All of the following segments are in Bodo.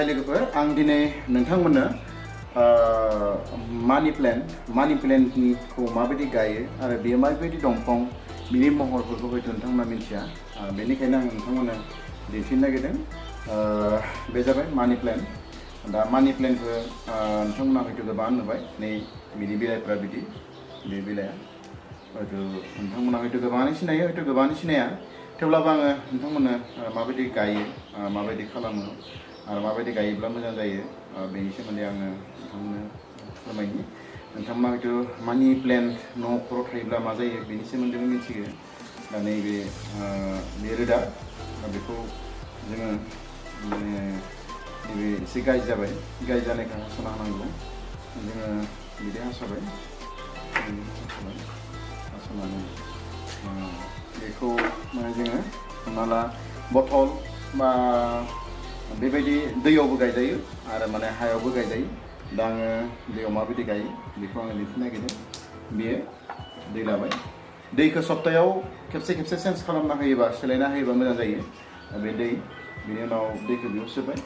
हाय लोगोफोर आं दिनै नोंथांमोननो मानि प्लेन्टखौ माबायदि गायो आरो बेयो माबायदि दंफां बिनि महरफोरखौ हयथ' नोंथांमोना मिथिया बेनिखायनो आं नोंथांमोननो दिन्थिनो नागिरदों बे जाबाय मानि प्लेन्ट दा मानि प्लेन्टखौ नोंथांमोना हयथ' गोबां नुबाय नै बिनि बिलाइफ्रा बिदि बे बिलाइया हयथ' नोंथांमोना हयथ' गोबाङानो सिनायो हयथ' गोबाङानो सिनाया थेवब्लाबो आङो नोंथांमोननो माबायदि गायो माबायदि खालामो आरो माबायदि गायोब्ला मोजां जायो बेनि सोमोन्दै आङो नोंथांमोननो फोरमायनि नोंथांमोना हयथ' मानि प्लेन्ट न'खराव थायोब्ला मा जायो बेनि सोमोन्दैबो मिथियो दा नैबे बे रोदा बेखौ जोङो माने नैबे एसे गाज्रि जाबाय गाज्रि जानायखौ हास'ना होनांगौ जोङो बिदि हास'बाय हास'नानै बेखौ माने जोङो हमना ला बथल बा बेबायदि दैयावबो गायजायो आरो माने हायावबो गायजायो दा आङो दैयाव माबायदि गायो बेखौ आङो दिन्थिनो नागिरदों बेयो दै लाबाय दैखौ सप्तायाव खेबसे खेबसे चेन्ज खालामना होयोबा सोलायना होयोबा मोजां जायो बे दै बिनि उनाव दैखौ बेयाव सोबाय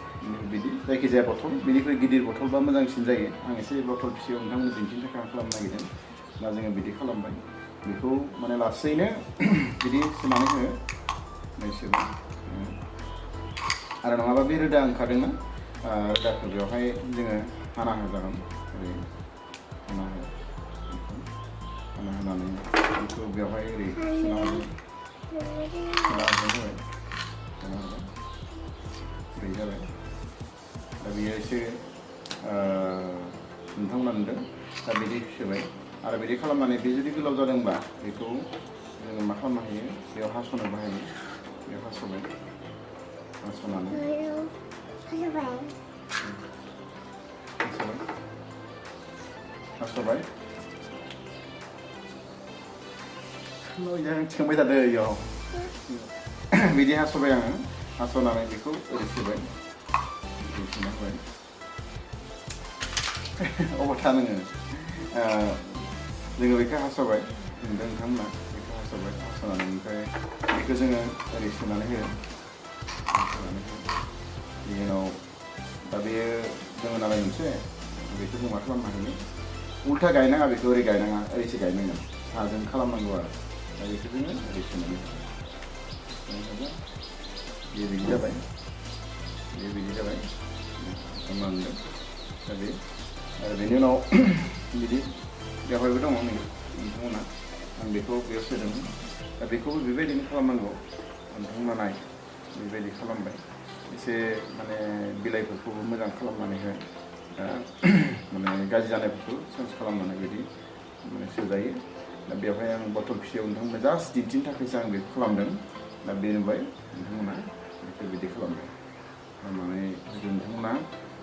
बिदि जायखिजाया बथल बेनिख्रुइ गिदिर बथलबा मोजांसिन जायो आं एसे बथल फिसायाव नोंथांमोननो दिन्थिनो थाखाय आं खालामनो नागिरदों दा जोङो बिदि खालामबाय बेखौ माने लासैनो बिदि सोनानै हो सोबाय आरो नङाबा बे रोदा ओंखारदोंना रोदाखौ बेवहाय जोङो हाना होजागोन ओरै हाना होनानै बेखौ बेवहाय ओरै सोना होबाय ओरै जाबाय दा बेयो एसे नोंथांमोना नुदों दा बिदि सोबाय आरो बिदि खालामनानै बे जुदि गोलाव जादोंबा बेखौ जोङो मा खालामनो हायो बेयाव हास'नो बाहायो बेयाव हास'बाय हास'नानै हास'बाय सोंबाय थादों इयाव बिदि हास'बाय आङो हास'नानै बेखौ ओरै सोबाय ओरै सोना होबाय अबाव था नोङो जोङो बेखौ हास'बाय नुदों नोंथांमोना बेखौ हास'बाय हास'नानै ओमफ्राय बेखौ जोङो ओरै सोनानै होयो बिनि उनाव दा बेयो दङ नालाय मोनसे बेखौ जों मा खालामनो हायो उल्था गायनाङा बेखौ ओरै गायनाङा ओरैसो गायनांगोन साजों खालामनांगौ आरो दा बेखौ जोङो ओरै सोनानै बेयो बिदि जाबाय बेयो बिदि जाबाय नुदों दा बे आरो बेनि उनाव बिदि बेवहायबो दङ नै नोंथांमोना आं बेखौ बेयाव सोदोंमोन दा बेखौबो बेबायदिनो खालामनांगौ नोंथांमोना नाय बेबायदि खालामबाय एसे माने बिलाइफोरखौबो मोजां खालामनानै हो माने गाज्रि जानायफोरखौ चेन्ज खालामनानै बिदि माने सोजायो दा बेवहाय आं बथल फिसायाव नोंथांमोना जास्ट दिन्थिनो थाखायसो आं बेखौ खालामदों दा बे नुबाय नोंथांमोना बेखौ बिदि खालामबाय खालामनानै नोंथांमोना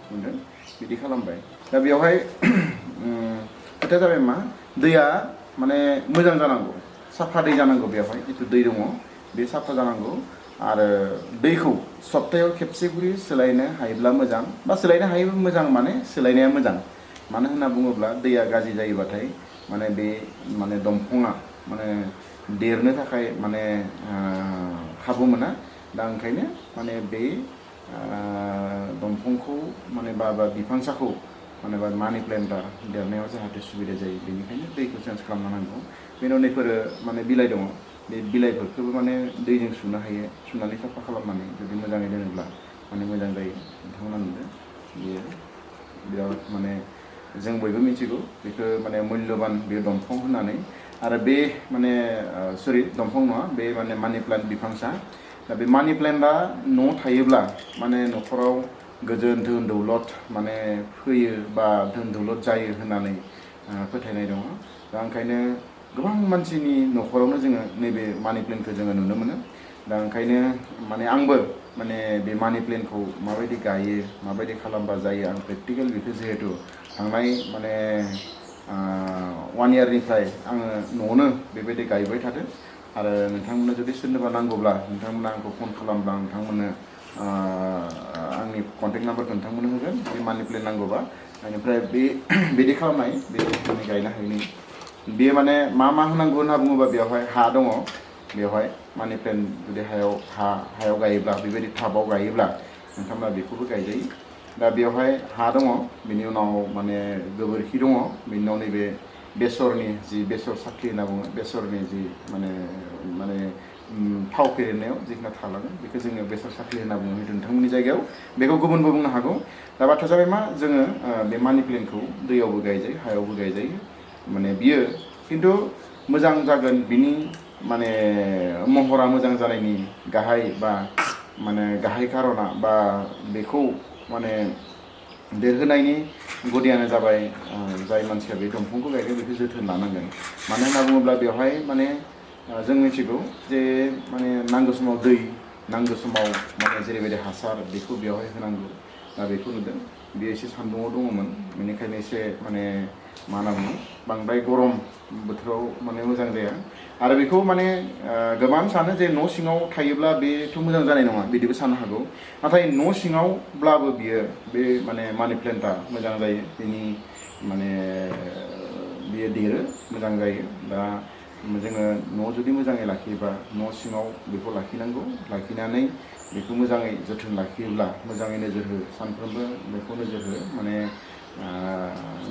मोनदों बिदि खालामबाय दा बेवहाय खोथाया जाबाय मा दैया माने मोजां जानांगौ साफा दै जानांगौ बेवहाय जिथु दै दङ बे साफा जानांगौ आरो दैखौ सप्तायाव खेबसे गुरि सोलायनो हायोब्ला मोजां बा सोलायनो हायोब्ला मोजां माने सोलायनाया मोजां मानो होनना बुङोब्ला दैया गाज्रि जायोबाथाय माने बे माने दंफाङा माने देरनो थाखाय माने खाबु मोना दा ओंखायनो माने बे दंफांखौ माने बा बिफांसाखौ माने मानि प्लेन्टआ देरनायाव जाहाथे सुबिदा जायो बेनिखायनो दैखौ चेन्ज खालामनो नांगौ बेनि उनाव बेफोरो माने बिलाइ दङ बे बिलाइफोरखौबो माने दैजों सुनो हायो सुनानै साफा खालामनानै जुदि मोजाङै दोनोब्ला माने मोजां जायो नोंथांमोना नुदों बेयो बिराद माने जों बयबो मिथिगौ बेखौ माने मुल्यबान बे दंफां होननानै आरो बे माने दंफां नङा बे माने मानि प्लान्ट बिफांसा दा बे मानि प्लेन्टआ न'आव थायोब्ला माने न'खराव गोजोन धोन दौलत माने फैयो बा धोन दौलत जायो होननानै फोथायनाय दङ दा ओंखायनो गोबां मानसिनि न'खरावनो जोङो नैबे मानि प्लेन्टखौ जोङो नुनो मोनो दा ओंखायनो माने आंबो माने बे मानि प्लेन्टखौ माबायदि गायो माबायदि खालामबा जायो आं प्रेक्टिकेल बेखौ जिहेतु थांनाय माने 1 इयारनिफ्राय आङो न'आवनो बेबायदि गायबाय थादों आरो नोंथांमोननो जुदि सोरनोबा नांगौब्ला नोंथांमोना आंखौ फन खालामब्ला नोंथांमोननो आंनि कन्टेक्ट नाम्बारखौ नोंथांमोननो होगोन बे मानि प्लेन्ट नांगौबा बेनिफ्राय बे बिदि खालामनाय बे माने गायनो हायो बेयो माने मा होनांगौ होनना बुङोबा बेवहाय हा दङ बेवहाय मानि प्लेन्ट जुदि हायाव गायोब्ला बेबायदि टाबाव गायोब्ला नोंथांमोना बेखौबो गायजायो दा बेवहाय हा दङ बेनि उनाव माने गोबोरखि दङ बेनि उनाव नैबे बेसरनि जि बेसर साख्लि होनना बुङो बेसरनि जि माने माने थाव फेरेननायाव जिखिना थालाङो बेखौ जोङो बेसर साख्लि होनना बुङो हयथ' नोंथांमोननि जायगायाव बेखौ गुबुनबो बुंनो हागौ दा बाथ्रा जाबाय मा जोङो बे मानि प्लेन्टखौ दैयावबो गायजायो हायावबो गायजायो माने बियो खिन्थु मोजां जागोन बिनि माने महरा मोजां जानायनि गाहाय बा माने गाहाय खारना बा बेखौ माने देरहोनायनि गुदियानो जाबाय जाय मानसिया बे दंफांखौ गायगोन बेखौ जोथोन लानांगोन मानो होनना बुङोब्ला बेवहाय माने जों मिथिगौ जे माने नांगौ समाव दै नांगौ समाव माने जेरैबायदि हासार बेखौ बेवहाय होनांगौ दा बेखौ नुदों बेयो एसे सान्दुङाव दङमोन बेनिखायनो एसे माने मा होनना बुङो बांद्राय गरम बोथोराव माने मोजां जाया आरो बेखौ माने गोबां सानो जे न' सिङाव थायोब्ला बेथ' मोजां जानाय नङा बिदिबो साननो हागौ नाथाय न' सिङावब्लाबो बियो बे माने मानि प्लेन्टआ मोजां जायो बेनि माने बियो देरो मोजां जायो दा जोङो न' जुदि मोजाङै लाखियोबा न' सिङाव बेखौ लाखिनांगौ लाखिनानै बेखौ मोजाङै जोथोन लाखियोब्ला मोजाङै नोजोर हो सानफ्रोमबो बेखौ नोजोर हो माने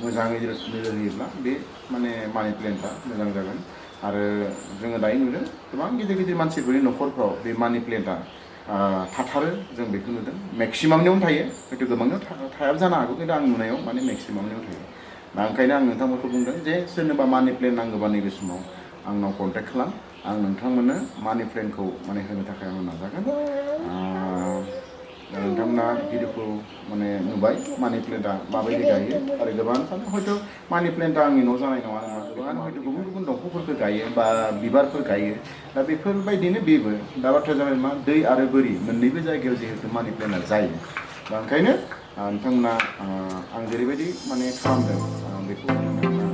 मोजाङै नोजोर होयोब्ला बे माने मानि प्लेन्टआ मोजां जागोन आरो जोङो दायो नुदों गोबां गिदिर गिदिर मानसिफोरनि न'खरफ्राव बे मानि प्लेन्टआ थाथारो जों बेखौ नुदों मेक्सिमामनियावनो थायो हयथ' गोबांनियाव थायाबो जानो हागौ खिन्थु आं नुनायाव माने मेक्सिमामनियाव थायो दा ओंखायनो आं नोंथांमोनखौ बुंदों जे सोरनोबा मानि प्लेन्ट नांगौबा नैबे समाव आंनाव कन्टेक्ट खालाम आं नोंथांमोननो मानि प्लेन्टखौ माने होनो थाखाय आं नाजागोन नोंथांमोना भिडिअखौ माने नुबाय मानि प्लेन्टआ माबायदि गायो आरो गोबां सानो हयथ' मानि प्लेन्टआ आंनि न' जानाय नङा नङा गोबाङानो हयथ' गुबुन गुबुन दंफांफोरखौ गायो बा बिबारफोर गायो दा बेफोरबायदिनो बेबो दा बाथ्राया जाबाय मा दै आरो बोरि मोननैबो जायगायाव जिहेतु मानि प्लेन्टआ जायो दा ओंखायनो नोंथांमोना आं जेरैबायदि माने खालामदों बेखौ